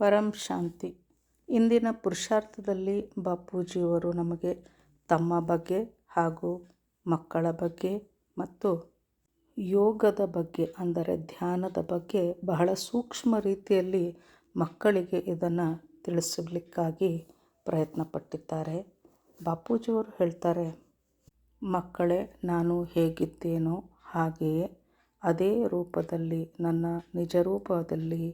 ಪರಂ ಶಾಂತಿ. ಇಂದಿನ ಪುರುಷಾರ್ಥದಲ್ಲಿ ಬಾಪೂಜಿಯವರು ನಮಗೆ ತಮ್ಮ ಬಗ್ಗೆ ಹಾಗೂ ಮಕ್ಕಳ ಬಗ್ಗೆ ಮತ್ತು ಯೋಗದ ಬಗ್ಗೆ ಅಂದರೆ ಧ್ಯಾನದ ಬಗ್ಗೆ ಬಹಳ ಸೂಕ್ಷ್ಮ ರೀತಿಯಲ್ಲಿ ಮಕ್ಕಳಿಗೆ ಇದನ್ನು ತಿಳಿಸಲಿಕ್ಕಾಗಿ ಪ್ರಯತ್ನಪಟ್ಟಿದ್ದಾರೆ. ಬಾಪೂಜಿಯವರು ಹೇಳ್ತಾರೆ, ಮಕ್ಕಳೇ, ನಾನು ಹೇಗಿದ್ದೇನೋ ಹಾಗೆಯೇ ಅದೇ ರೂಪದಲ್ಲಿ ನನ್ನ ನಿಜ ರೂಪದಲ್ಲಿ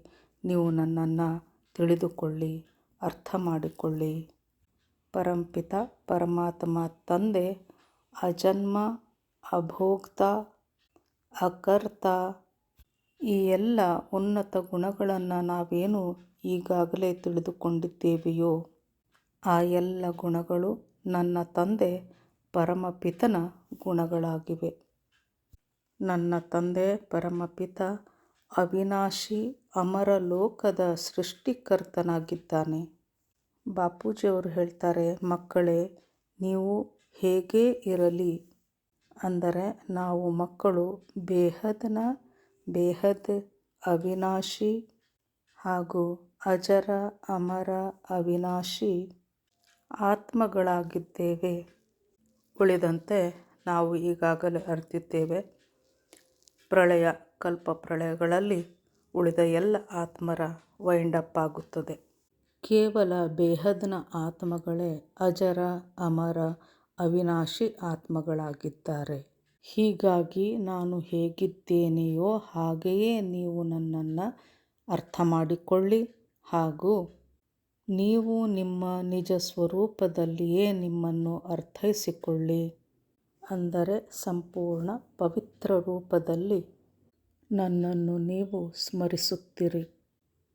ನೀವು ನನ್ನನ್ನು ತಿಳಿದುಕೊಳ್ಳಿ, ಅರ್ಥ ಮಾಡಿಕೊಳ್ಳಿ. ಪರಂಪಿತ ಪರಮಾತ್ಮ ತಂದೆ ಅಜನ್ಮ, ಅಭೋಕ್ತ, ಅಕರ್ತ ಈ ಎಲ್ಲ ಉನ್ನತ ಗುಣಗಳನ್ನು ನಾವೇನು ಈಗಾಗಲೇ ತಿಳಿದುಕೊಂಡಿದ್ದೇವೆಯೋ ಆ ಎಲ್ಲ ಗುಣಗಳು ನನ್ನ ತಂದೆ ಪರಮಪಿತನ ಗುಣಗಳಾಗಿವೆ. ನನ್ನ ತಂದೆ ಪರಮಪಿತ ಅವಿನಾಶಿ ಅಮರ ಲೋಕದ ಸೃಷ್ಟಿಕರ್ತನಾಗಿದ್ದಾನೆ. ಬಾಪೂಜಿಯವರು ಹೇಳ್ತಾರೆ, ಮಕ್ಕಳೇ, ನೀವು ಹೇಗೇ ಇರಲಿ ಅಂದರೆ ನಾವು ಮಕ್ಕಳು ಬೇಹದ್ ಅವಿನಾಶಿ ಹಾಗೂ ಅಜರ ಅಮರ ಅವಿನಾಶಿ ಆತ್ಮಗಳಾಗಿದ್ದೇವೆ. ಉಳಿದಂತೆ ನಾವು ಈಗಾಗಲೇ ಅರಿತಿದ್ದೇವೆ, ಪ್ರಳಯ ಕಲ್ಪ ಪ್ರಳಯಗಳಲ್ಲಿ ಉಳಿದ ಎಲ್ಲ ಆತ್ಮರ ವೈಂಡಪ್ ಆಗುತ್ತದೆ. ಕೇವಲ ಬೇಹದ್ನ ಆತ್ಮಗಳೇ ಅಜರ ಅಮರ ಅವಿನಾಶಿ ಆತ್ಮಗಳಾಗಿದ್ದಾರೆ. ಹೀಗಾಗಿ ನಾನು ಹೇಗಿದ್ದೇನೆಯೋ ಹಾಗೆಯೇ ನೀವು ನನ್ನನ್ನು ಅರ್ಥ ಮಾಡಿಕೊಳ್ಳಿ ಹಾಗೂ ನೀವು ನಿಮ್ಮ ನಿಜ ಸ್ವರೂಪದಲ್ಲಿಯೇ ನಿಮ್ಮನ್ನು ಅರ್ಥೈಸಿಕೊಳ್ಳಿ. ಅಂದರೆ ಸಂಪೂರ್ಣ ಪವಿತ್ರ ರೂಪದಲ್ಲಿ ನನ್ನನ್ನು ನೀವು ಸ್ಮರಿಸುತ್ತೀರಿ.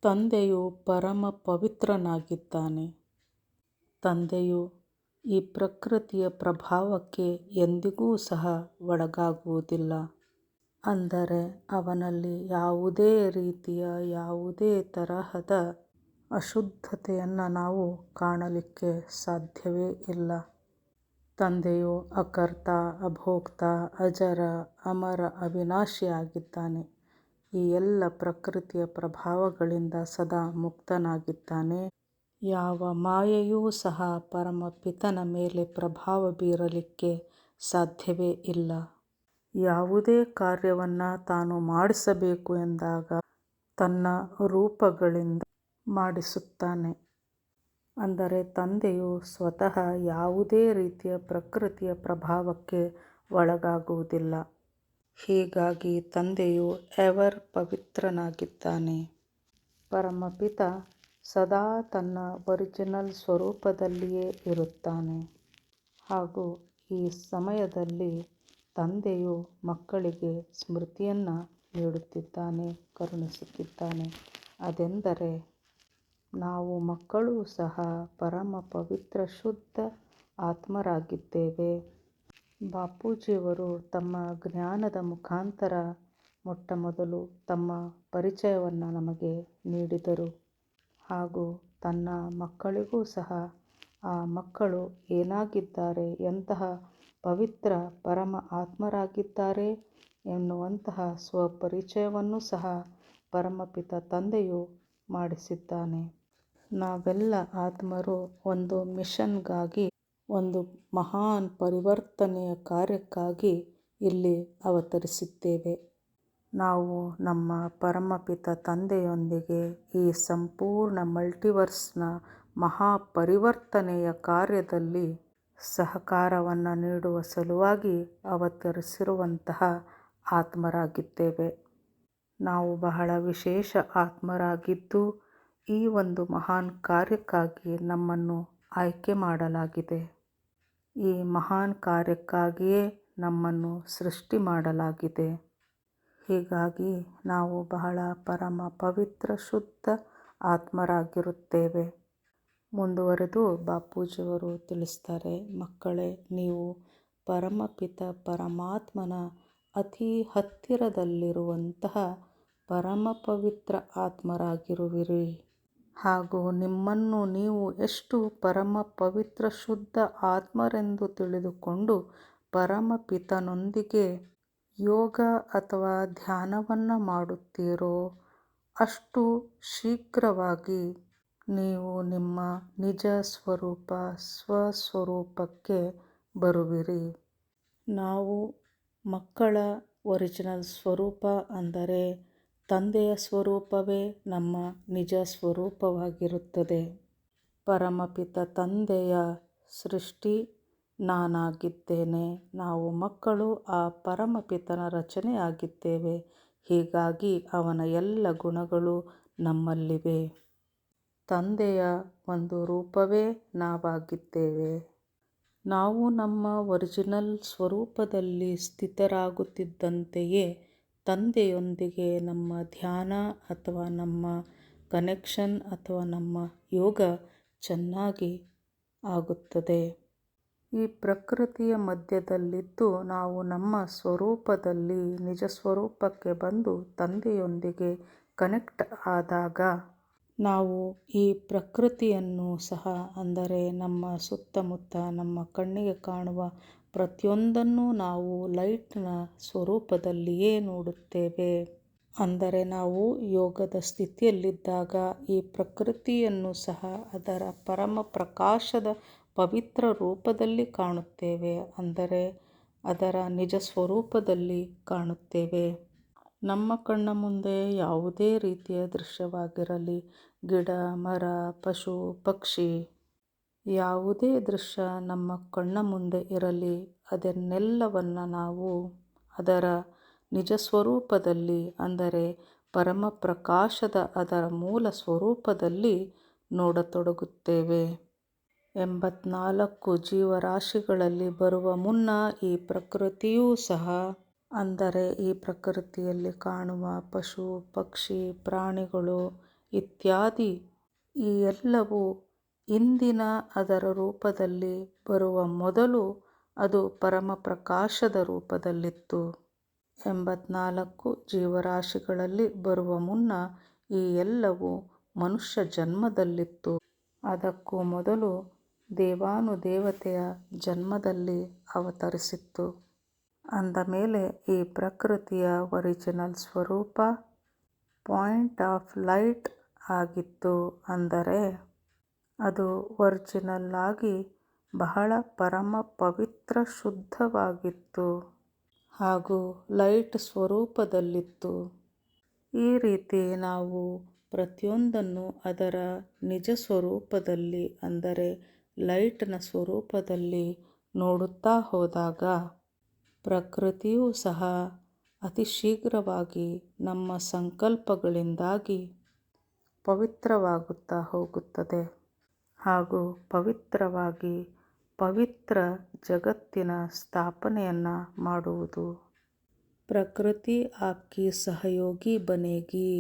ತಂದೆಯು ಪರಮ ಪವಿತ್ರನಾಗಿದ್ದಾನೆ. ತಂದೆಯು ಈ ಪ್ರಕೃತಿಯ ಪ್ರಭಾವಕ್ಕೆ ಎಂದಿಗೂ ಸಹ ಒಳಗಾಗುವುದಿಲ್ಲ. ಅಂದರೆ ಅವನಲ್ಲಿ ಯಾವುದೇ ರೀತಿಯ ಯಾವುದೇ ತರಹದ ಅಶುದ್ಧತೆಯನ್ನು ನಾವು ಕಾಣಲಿಕ್ಕೆ ಸಾಧ್ಯವೇ ಇಲ್ಲ. ತಂದೆಯು ಅಕರ್ತ, ಅಭೋಕ್ತ, ಅಜರ, ಅಮರ, ಅವಿನಾಶಿ ಆಗಿದ್ದಾನೆ. ಈ ಎಲ್ಲ ಪ್ರಕೃತಿಯ ಪ್ರಭಾವಗಳಿಂದ ಸದಾ ಮುಕ್ತನಾಗಿದ್ದಾನೆ. ಯಾವ ಮಾಯೆಯೂ ಸಹ ಪರಮಪಿತನ ಮೇಲೆ ಪ್ರಭಾವ ಬೀರಲಿಕ್ಕೆ ಸಾಧ್ಯವೇ ಇಲ್ಲ. ಯಾವುದೇ ಕಾರ್ಯವನ್ನು ತಾನು ಮಾಡಿಸಬೇಕು ಎಂದಾಗ ತನ್ನ ರೂಪಗಳಿಂದ ಮಾಡಿಸುತ್ತಾನೆ. ಅಂದರೆ ತಂದೆಯು ಸ್ವತಃ ಯಾವುದೇ ರೀತಿಯ ಪ್ರಕೃತಿಯ ಪ್ರಭಾವಕ್ಕೆ ಒಳಗಾಗುವುದಿಲ್ಲ. ಹೀಗಾಗಿ ತಂದೆಯು ಎವರ್ ಪವಿತ್ರನಾಗಿದ್ದಾನೆ. ಪರಮಪಿತ ಸದಾ ತನ್ನ ಒರಿಜಿನಲ್ ಸ್ವರೂಪದಲ್ಲಿಯೇ ಇರುತ್ತಾನೆ. ಹಾಗೂ ಈ ಸಮಯದಲ್ಲಿ ತಂದೆಯು ಮಕ್ಕಳಿಗೆ ಸ್ಮೃತಿಯನ್ನು ನೀಡುತ್ತಿದ್ದಾನೆ, ಕರುಣಿಸುತ್ತಿದ್ದಾನೆ. ಅದೆಂದರೆ ನಾವು ಮಕ್ಕಳೂ ಸಹ ಪರಮ ಪವಿತ್ರ ಶುದ್ಧ ಆತ್ಮರಾಗಿದ್ದೇವೆ. ಬಾಪೂಜಿಯವರು ತಮ್ಮ ಜ್ಞಾನದ ಮುಖಾಂತರ ಮೊಟ್ಟಮೊದಲು ತಮ್ಮ ಪರಿಚಯವನ್ನು ನಮಗೆ ನೀಡಿದರು ಹಾಗೂ ತನ್ನ ಮಕ್ಕಳಿಗೂ ಸಹ ಆ ಮಕ್ಕಳು ಏನಾಗಿದ್ದಾರೆ, ಎಂತಹ ಪವಿತ್ರ ಪರಮ ಆತ್ಮರಾಗಿದ್ದಾರೆ ಎನ್ನುವಂತಹ ಸ್ವಪರಿಚಯವನ್ನು ಸಹ ಪರಮಪಿತ ತಂದೆಯು ಮಾಡಿಸಿದ್ದಾನೆ. ನಾವೆಲ್ಲ ಆತ್ಮರು ಒಂದು ಮಿಷನ್ಗಾಗಿ, ಒಂದು ಮಹಾನ್ ಪರಿವರ್ತನೆಯ ಕಾರ್ಯಕ್ಕಾಗಿ ಇಲ್ಲಿ ಅವತರಿಸಿದ್ದೇವೆ. ನಾವು ನಮ್ಮ ಪರಮಪಿತ ತಂದೆಯೊಂದಿಗೆ ಈ ಸಂಪೂರ್ಣ ಮಲ್ಟಿವರ್ಸ್ನ ಮಹಾಪರಿವರ್ತನೆಯ ಕಾರ್ಯದಲ್ಲಿ ಸಹಕಾರವನ್ನು ನೀಡುವ ಸಲುವಾಗಿ ಅವತರಿಸಿರುವಂತಹ ಆತ್ಮರಾಗಿದ್ದೇವೆ. ನಾವು ಬಹಳ ವಿಶೇಷ ಆತ್ಮರಾಗಿದ್ದು ಈ ಒಂದು ಮಹಾನ್ ಕಾರ್ಯಕ್ಕಾಗಿ ನಮ್ಮನ್ನು ಆಯ್ಕೆ ಮಾಡಲಾಗಿದೆ. ಈ ಮಹಾನ್ ಕಾರ್ಯಕ್ಕಾಗಿಯೇ ನಮ್ಮನ್ನು ಸೃಷ್ಟಿ ಮಾಡಲಾಗಿದೆ. ಹೀಗಾಗಿ ನಾವು ಬಹಳ ಪರಮ ಪವಿತ್ರ ಶುದ್ಧ ಆತ್ಮರಾಗಿರುತ್ತೇವೆ. ಮುಂದುವರೆದು ಬಾಪೂಜಿಯವರು ತಿಳಿಸ್ತಾರೆ, ಮಕ್ಕಳೇ, ನೀವು ಪರಮಪಿತ ಪರಮಾತ್ಮನ ಅತಿ ಹತ್ತಿರದಲ್ಲಿರುವಂತಹ ಪರಮ ಪವಿತ್ರ ಆತ್ಮರಾಗಿರುವಿರಿ. ಹಾಗೂ ನಿಮ್ಮನ್ನು ನೀವು ಎಷ್ಟು ಪರಮ ಪವಿತ್ರ ಶುದ್ಧ ಆತ್ಮರೆಂದು ತಿಳಿದುಕೊಂಡು ಪರಮಪಿತನೊಂದಿಗೆ ಯೋಗ ಅಥವಾ ಧ್ಯಾನವನ್ನು ಮಾಡುತ್ತೀರೋ ಅಷ್ಟು ಶೀಘ್ರವಾಗಿ ನೀವು ನಿಮ್ಮ ನಿಜ ಸ್ವಸ್ವರೂಪಕ್ಕೆ ಬರುವಿರಿ. ನಾವು ಮಕ್ಕಳ ಒರಿಜಿನಲ್ ಸ್ವರೂಪ ಅಂದರೆ ತಂದೆಯ ಸ್ವರೂಪವೇ ನಮ್ಮ ನಿಜ ಸ್ವರೂಪವಾಗಿರುತ್ತದೆ. ಪರಮಪಿತ ತಂದೆಯ ಸೃಷ್ಟಿ ನಾನಾಗಿದ್ದೇನೆ. ನಾವು ಮಕ್ಕಳು ಆ ಪರಮಪಿತನ ರಚನೆಯಾಗಿದ್ದೇವೆ. ಹೀಗಾಗಿ ಅವನ ಎಲ್ಲ ಗುಣಗಳು ನಮ್ಮಲ್ಲಿವೆ. ತಂದೆಯ ಒಂದು ರೂಪವೇ ನಾವಾಗಿದ್ದೇವೆ. ನಾವು ನಮ್ಮ ಒರಿಜಿನಲ್ ಸ್ವರೂಪದಲ್ಲಿ ಸ್ಥಿತರಾಗುತ್ತಿದ್ದಂತೆಯೇ ತಂದೆಯೊಂದಿಗೆ ನಮ್ಮ ಧ್ಯಾನ ಅಥವಾ ನಮ್ಮ ಕನೆಕ್ಷನ್ ಅಥವಾ ನಮ್ಮ ಯೋಗ ಚೆನ್ನಾಗಿ ಆಗುತ್ತದೆ. ಈ ಪ್ರಕೃತಿಯ ಮಧ್ಯದಲ್ಲಿದ್ದು ನಾವು ನಮ್ಮ ಸ್ವರೂಪದಲ್ಲಿ ನಿಜ ಸ್ವರೂಪಕ್ಕೆ ಬಂದು ತಂದೆಯೊಂದಿಗೆ ಕನೆಕ್ಟ್ ಆದಾಗ ನಾವು ಈ ಪ್ರಕೃತಿಯನ್ನು ಸಹ ಅಂದರೆ ನಮ್ಮ ಸುತ್ತಮುತ್ತ ನಮ್ಮ ಕಣ್ಣಿಗೆ ಕಾಣುವ ಪ್ರತಿಯೊಂದನ್ನು ನಾವು ಲೈಟ್ನ ಸ್ವರೂಪದಲ್ಲಿಯೇ ನೋಡುತ್ತೇವೆ. ಅಂದರೆ ನಾವು ಯೋಗದ ಸ್ಥಿತಿಯಲ್ಲಿದ್ದಾಗ ಈ ಪ್ರಕೃತಿಯನ್ನು ಸಹ ಅದರ ಪರಮ ಪ್ರಕಾಶದ ಪವಿತ್ರ ರೂಪದಲ್ಲಿ ಕಾಣುತ್ತೇವೆ. ಅಂದರೆ ಅದರ ನಿಜ ಸ್ವರೂಪದಲ್ಲಿ ಕಾಣುತ್ತೇವೆ. ನಮ್ಮ ಕಣ್ಣ ಮುಂದೆ ಯಾವುದೇ ರೀತಿಯ ದೃಶ್ಯವಾಗಿರಲಿ, ಗಿಡ, ಮರ, ಪಶು, ಪಕ್ಷಿ, ಯಾವುದೇ ದೃಶ್ಯ ನಮ್ಮ ಕಣ್ಣ ಮುಂದೆ ಇರಲಿ, ಅದನ್ನೆಲ್ಲವನ್ನು ನಾವು ಅದರ ನಿಜ ಸ್ವರೂಪದಲ್ಲಿ ಅಂದರೆ ಪರಮ ಪ್ರಕಾಶದ ಅದರ ಮೂಲ ಸ್ವರೂಪದಲ್ಲಿ ನೋಡತೊಡಗುತ್ತೇವೆ. 84 ಜೀವರಾಶಿಗಳಲ್ಲಿ ಬರುವ ಮುನ್ನ ಈ ಪ್ರಕೃತಿಯೂ ಸಹ ಅಂದರೆ ಈ ಪ್ರಕೃತಿಯಲ್ಲಿ ಕಾಣುವ ಪಶು, ಪಕ್ಷಿ, ಪ್ರಾಣಿಗಳು ಇತ್ಯಾದಿ ಈ ಎಲ್ಲವೂ ಇಂದಿನ ಅದರ ರೂಪದಲ್ಲಿ ಬರುವ ಮೊದಲು ಅದು ಪರಮ ಪ್ರಕಾಶದ ರೂಪದಲ್ಲಿತ್ತು. 84 ಜೀವರಾಶಿಗಳಲ್ಲಿ ಬರುವ ಮುನ್ನ ಈ ಎಲ್ಲವೂ ಮನುಷ್ಯ ಜನ್ಮದಲ್ಲಿತ್ತು. ಅದಕ್ಕೂ ಮೊದಲು ದೇವಾನುದೇವತೆಯ ಜನ್ಮದಲ್ಲಿ ಅವತರಿಸಿತ್ತು. ಅಂದ ಮೇಲೆ ಈ ಪ್ರಕೃತಿಯ ಒರಿಜಿನಲ್ ಸ್ವರೂಪ ಪಾಯಿಂಟ್ ಆಫ್ ಲೈಟ್ ಆಗಿತ್ತು. ಅಂದರೆ ಅದು ಒರಿಜಿನಲ್ ಆಗಿ ಬಹಳ ಪರಮ ಪವಿತ್ರ ಶುದ್ಧವಾಗಿತ್ತು ಹಾಗೂ ಲೈಟ್ ಸ್ವರೂಪದಲ್ಲಿತ್ತು. ಈ ರೀತಿ ನಾವು ಪ್ರತಿಯೊಂದನ್ನು ಅದರ ನಿಜ ಸ್ವರೂಪದಲ್ಲಿ ಅಂದರೆ ಲೈಟ್ನ ಸ್ವರೂಪದಲ್ಲಿ ನೋಡುತ್ತಾ ಹೋದಾಗ ಪ್ರಕೃತಿಯೂ ಸಹ ಅತಿ ಶೀಘ್ರವಾಗಿ ನಮ್ಮ ಸಂಕಲ್ಪಗಳಿಂದಾಗಿ ಪವಿತ್ರವಾಗುತ್ತಾ ಹೋಗುತ್ತದೆ ಹಾಗೂ ಪವಿತ್ರವಾಗಿ ಪವಿತ್ರ ಜಗತ್ತಿನ ಸ್ಥಾಪನೆಯನ್ನು ಮಾಡುವುದು. ಪ್ರಕೃತಿ ಆಪ್ಕಿ ಸಹಯೋಗಿ ಬನೇಗಿ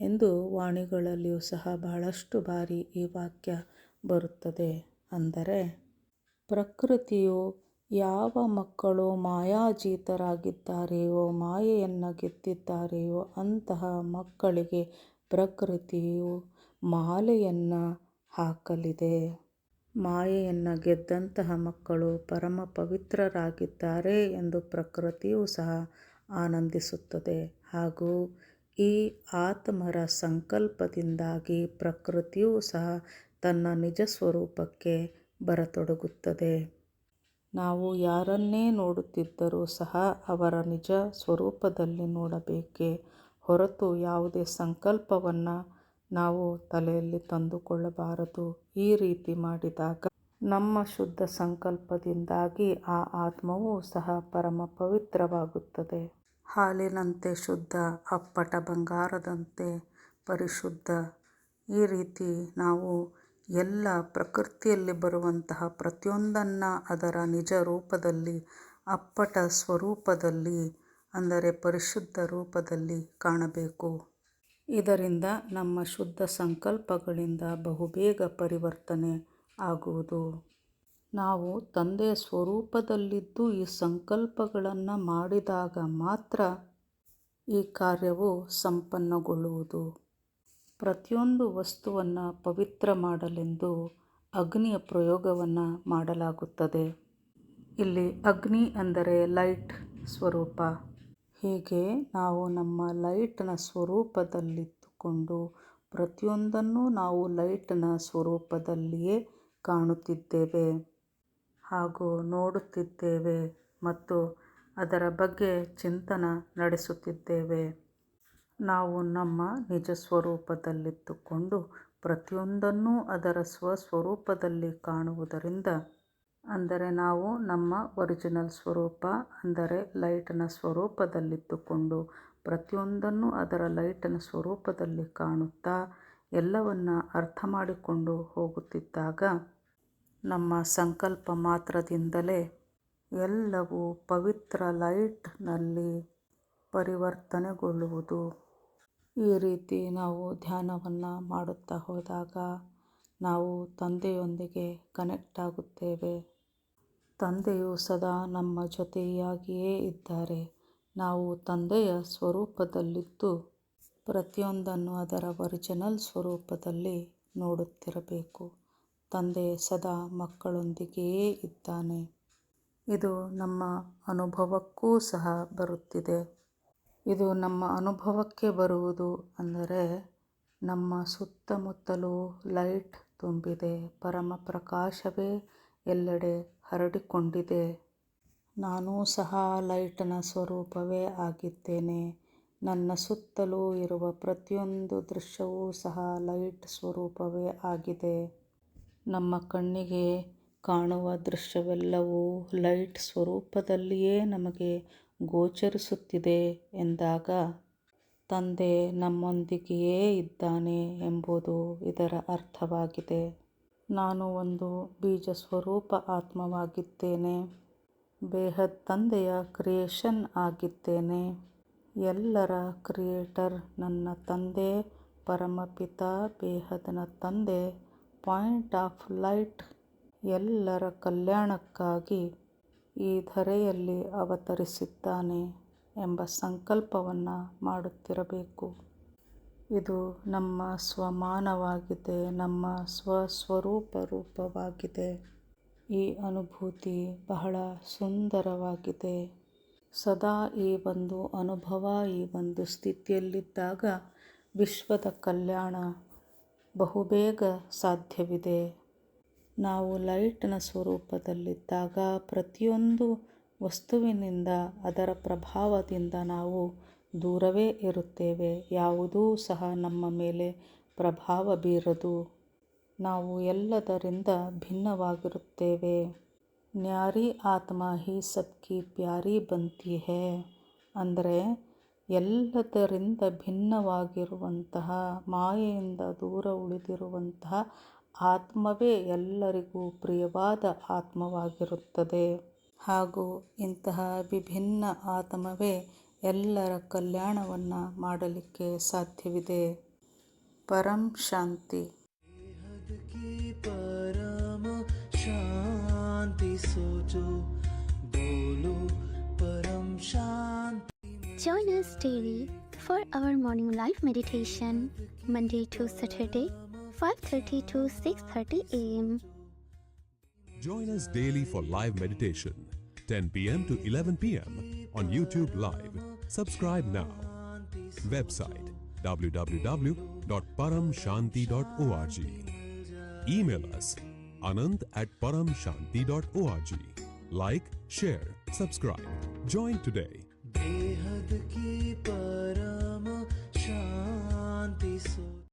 ಎಂದು ವಾಣಿಗಳಲ್ಲಿಯೂ ಸಹ ಬಹಳಷ್ಟು ಬಾರಿ ಈ ವಾಕ್ಯ ಬರುತ್ತದೆ. ಅಂದರೆ ಪ್ರಕೃತಿಯು ಯಾವ ಮಕ್ಕಳು ಮಾಯಾಜೀತರಾಗಿದ್ದಾರೆಯೋ, ಮಾಯೆಯನ್ನು ಗೆದ್ದಿದ್ದಾರೆಯೋ ಅಂತಹ ಮಕ್ಕಳಿಗೆ ಪ್ರಕೃತಿಯು ಮಾಲೆಯನ್ನು ಹಾಕಲಿದೆ. ಮಾಯೆಯನ್ನು ಗೆದ್ದಂತಹ ಮಕ್ಕಳು ಪರಮ ಪವಿತ್ರರಾಗಿದ್ದಾರೆ ಎಂದು ಪ್ರಕೃತಿಯೂ ಸಹ ಆನಂದಿಸುತ್ತದೆ. ಹಾಗೂ ಈ ಆತ್ಮರ ಸಂಕಲ್ಪದಿಂದಾಗಿ ಪ್ರಕೃತಿಯೂ ಸಹ ತನ್ನ ನಿಜ ಸ್ವರೂಪಕ್ಕೆ ಬರತೊಡಗುತ್ತದೆ. ನಾವು ಯಾರನ್ನೇ ನೋಡುತ್ತಿದ್ದರೂ ಸಹ ಅವರ ನಿಜ ಸ್ವರೂಪದಲ್ಲಿ ನೋಡಬೇಕೇ ಹೊರತು ಯಾವುದೇ ಸಂಕಲ್ಪವನ್ನು ನಾವು ತಲೆಯಲ್ಲಿ ತಂದುಕೊಳ್ಳಬಾರದು. ಈ ರೀತಿ ಮಾಡಿದಾಗ ನಮ್ಮ ಶುದ್ಧ ಸಂಕಲ್ಪದಿಂದಾಗಿ ಆ ಆತ್ಮವೂ ಸಹ ಪರಮ ಪವಿತ್ರವಾಗುತ್ತದೆ. ಹಾಲಿನಂತೆ ಶುದ್ಧ, ಅಪ್ಪಟ ಬಂಗಾರದಂತೆ ಪರಿಶುದ್ಧ. ಈ ರೀತಿ ನಾವು ಎಲ್ಲ ಪ್ರಕೃತಿಯಲ್ಲಿ ಬರುವಂತಹ ಪ್ರತಿಯೊಂದನ್ನು ಅದರ ನಿಜ ರೂಪದಲ್ಲಿ ಅಪ್ಪಟ ಸ್ವರೂಪದಲ್ಲಿ ಅಂದರೆ ಪರಿಶುದ್ಧ ರೂಪದಲ್ಲಿ ಕಾಣಬೇಕು. ಇದರಿಂದ ನಮ್ಮ ಶುದ್ಧ ಸಂಕಲ್ಪಗಳಿಂದ ಬಹುಬೇಗ ಪರಿವರ್ತನೆ ಆಗುವುದು. ನಾವು ತಂದೆಯ ಸ್ವರೂಪದಲ್ಲಿದ್ದು ಈ ಸಂಕಲ್ಪಗಳನ್ನು ಮಾಡಿದಾಗ ಮಾತ್ರ ಈ ಕಾರ್ಯವು ಸಂಪನ್ನಗೊಳ್ಳುವುದು. ಪ್ರತಿಯೊಂದು ವಸ್ತುವನ್ನು ಪವಿತ್ರ ಮಾಡಲೆಂದು ಅಗ್ನಿಯ ಪ್ರಯೋಗವನ್ನು ಮಾಡಲಾಗುತ್ತದೆ. ಇಲ್ಲಿ ಅಗ್ನಿ ಅಂದರೆ ಲೈಟ್ ಸ್ವರೂಪ. ಹೀಗೆ ನಾವು ನಮ್ಮ ಲೈಟ್ನ ಸ್ವರೂಪದಲ್ಲಿದ್ದು ಮಾಡಿಕೊಂಡು ಪ್ರತಿಯೊಂದನ್ನು ನಾವು ಲೈಟ್ನ ಸ್ವರೂಪದಲ್ಲಿಯೇ ಕಾಣುತ್ತಿದ್ದೇವೆ ಹಾಗೂ ನೋಡುತ್ತಿದ್ದೇವೆ ಮತ್ತು ಅದರ ಬಗ್ಗೆ ಚಿಂತನ ನಡೆಸುತ್ತಿದ್ದೇವೆ. ನಾವು ನಮ್ಮ ನಿಜ ಸ್ವರೂಪದಲ್ಲಿದ್ದುಕೊಂಡು ಪ್ರತಿಯೊಂದನ್ನೂ ಅದರ ಸ್ವಸ್ವರೂಪದಲ್ಲಿ ಕಾಣುವುದರಿಂದ, ಅಂದರೆ ನಾವು ನಮ್ಮ ಒರಿಜಿನಲ್ ಸ್ವರೂಪ ಅಂದರೆ ಲೈಟ್ನ ಸ್ವರೂಪದಲ್ಲಿದ್ದುಕೊಂಡು ಪ್ರತಿಯೊಂದನ್ನು ಅದರ ಲೈಟ್ನ ಸ್ವರೂಪದಲ್ಲಿ ಕಾಣುತ್ತಾ ಎಲ್ಲವನ್ನ ಅರ್ಥ ಮಾಡಿಕೊಂಡು ಹೋಗುತ್ತಿದ್ದಾಗ ನಮ್ಮ ಸಂಕಲ್ಪ ಮಾತ್ರದಿಂದಲೇ ಎಲ್ಲವೂ ಪವಿತ್ರ ಲೈಟ್ನಲ್ಲಿ ಪರಿವರ್ತನೆಗೊಳ್ಳುವುದು. ಈ ರೀತಿ ನಾವು ಧ್ಯಾನವನ್ನು ಮಾಡುತ್ತಾ ಹೋದಾಗ ನಾವು ತಂದೆಯೊಂದಿಗೆ ಕನೆಕ್ಟ್ ಆಗುತ್ತೇವೆ. ತಂದೆಯು ಸದಾ ನಮ್ಮ ಜೊತೆಯಾಗಿಯೇ ಇದ್ದಾರೆ. ನಾವು ತಂದೆಯ ಸ್ವರೂಪದಲ್ಲಿದ್ದು ಪ್ರತಿಯೊಂದನ್ನು ಅದರ ಒರಿಜಿನಲ್ ಸ್ವರೂಪದಲ್ಲಿ ನೋಡುತ್ತಿರಬೇಕು. ತಂದೆ ಸದಾ ಮಕ್ಕಳೊಂದಿಗೆಯೇ ಇದ್ದಾನೆ. ಇದು ನಮ್ಮ ಅನುಭವಕ್ಕೂ ಸಹ ಬರುತ್ತಿದೆ. ಇದು ನಮ್ಮ ಅನುಭವಕ್ಕೆ ಬರುವುದು ಅಂದರೆ ನಮ್ಮ ಸುತ್ತಮುತ್ತಲೂ ಲೈಟ್ ತುಂಬಿದೆ. ಪರಮ ಪ್ರಕಾಶವೇ ಎಲ್ಲೆಡೆ ಹರಡಿಕೊಂಡಿದೆ. ನಾನೂ ಸಹ ಲೈಟ್ನ ಸ್ವರೂಪವೇ ಆಗಿದ್ದೇನೆ. ನನ್ನ ಸುತ್ತಲೂ ಇರುವ ಪ್ರತಿಯೊಂದು ದೃಶ್ಯವೂ ಸಹ ಲೈಟ್ ಸ್ವರೂಪವೇ ಆಗಿದೆ. ನಮ್ಮ ಕಣ್ಣಿಗೆ ಕಾಣುವ ದೃಶ್ಯವೆಲ್ಲವೂ ಲೈಟ್ ಸ್ವರೂಪದಲ್ಲಿಯೇ ನಮಗೆ ಗೋಚರಿಸುತ್ತಿದೆ ಎಂದಾಗ ತಂದೆ ನಮ್ಮೊಂದಿಗೆಯೇ ಇದ್ದಾನೆ ಎಂಬುದು ಇದರ ಅರ್ಥವಾಗಿದೆ. ನಾನು ಒಂದು ಬೀಜ ಸ್ವರೂಪ ಆತ್ಮವಾಗಿದ್ದೇನೆ. ಬೇಹದ್ ತಂದೆಯ ಕ್ರಿಯೇಷನ್ ಆಗಿದ್ದೇನೆ. ಎಲ್ಲರ ಕ್ರಿಯೇಟರ್ ನನ್ನ ತಂದೆ, ಪರಮಪಿತ ಬೇಹದ್ನ ತಂದೆ, ಪಾಯಿಂಟ್ ಆಫ್ ಲೈಟ್ ಎಲ್ಲರ ಕಲ್ಯಾಣಕ್ಕಾಗಿ ಈ ಧರೆಯಲ್ಲಿ ಅವತರಿಸಿದ್ದಾನೆ ಎಂಬ ಸಂಕಲ್ಪವನ್ನು ಮಾಡುತ್ತಿರಬೇಕು. ಇದು ನಮ್ಮ ಸ್ವಮಾನವಾಗಿದೆ, ನಮ್ಮ ಸ್ವಸ್ವರೂಪ ರೂಪವಾಗಿದೆ. ಈ ಅನುಭೂತಿ ಬಹಳ ಸುಂದರವಾಗಿದೆ. ಸದಾ ಈ ಒಂದು ಅನುಭವ, ಈ ಒಂದು ಸ್ಥಿತಿಯಲ್ಲಿದ್ದಾಗ ವಿಶ್ವದ ಕಲ್ಯಾಣ ಬಹುಬೇಗ ಸಾಧ್ಯವಿದೆ. ನಾವು ಲೈಟ್ನ ಸ್ವರೂಪದಲ್ಲಿದ್ದಾಗ ಪ್ರತಿಯೊಂದು ವಸ್ತುವಿನಿಂದ, ಅದರ ಪ್ರಭಾವದಿಂದ ನಾವು ದೂರವೇ ಇರುತ್ತೇವೆ. ಯಾವುದೂ ಸಹ ನಮ್ಮ ಮೇಲೆ ಪ್ರಭಾವ ಬೀರದು. ನಾವು ಎಲ್ಲದರಿಂದ ಭಿನ್ನವಾಗಿರುತ್ತೇವೆ. ನ್ಯಾರಿ ಆತ್ಮ ಹಿ ಸಬ್ಕಿ ಪ್ಯಾರಿ ಬಂತಿ ಹೈ ಅಂದರೆ ಎಲ್ಲದರಿಂದ ಭಿನ್ನವಾಗಿರುವಂತಹ, ಮಾಯೆಯಿಂದ ದೂರ ಉಳಿದಿರುವಂತಹ ಆತ್ಮವೇ ಎಲ್ಲರಿಗೂ ಪ್ರಿಯವಾದ ಆತ್ಮವಾಗಿರುತ್ತದೆ. ಹಾಗೂ ಇಂತಹ ವಿಭಿನ್ನ ಆತ್ಮವೇ ಎಲ್ಲರ ಕಲ್ಯಾಣವನ್ನು ಮಾಡಲಿಕ್ಕೆ ಸಾಧ್ಯವಿದೆ. ಪರಂ ಶಾಂತಿ. ಪರಮ ಶಾಂತಿ ಸೋಚೋ ಬೋಲೋ ಪರಂ ಶಾಂತಿ. Join us daily for our morning live meditation, Monday to Saturday, 5:30 to 6:30 a.m. Join us daily for live meditation, 10 p.m. to 11 p.m. on YouTube Live. Subscribe now. Website www.paramshanti.org. Email us anant@paramshanti.org. Like, share, subscribe. Join today. बेहद की परम शांति सो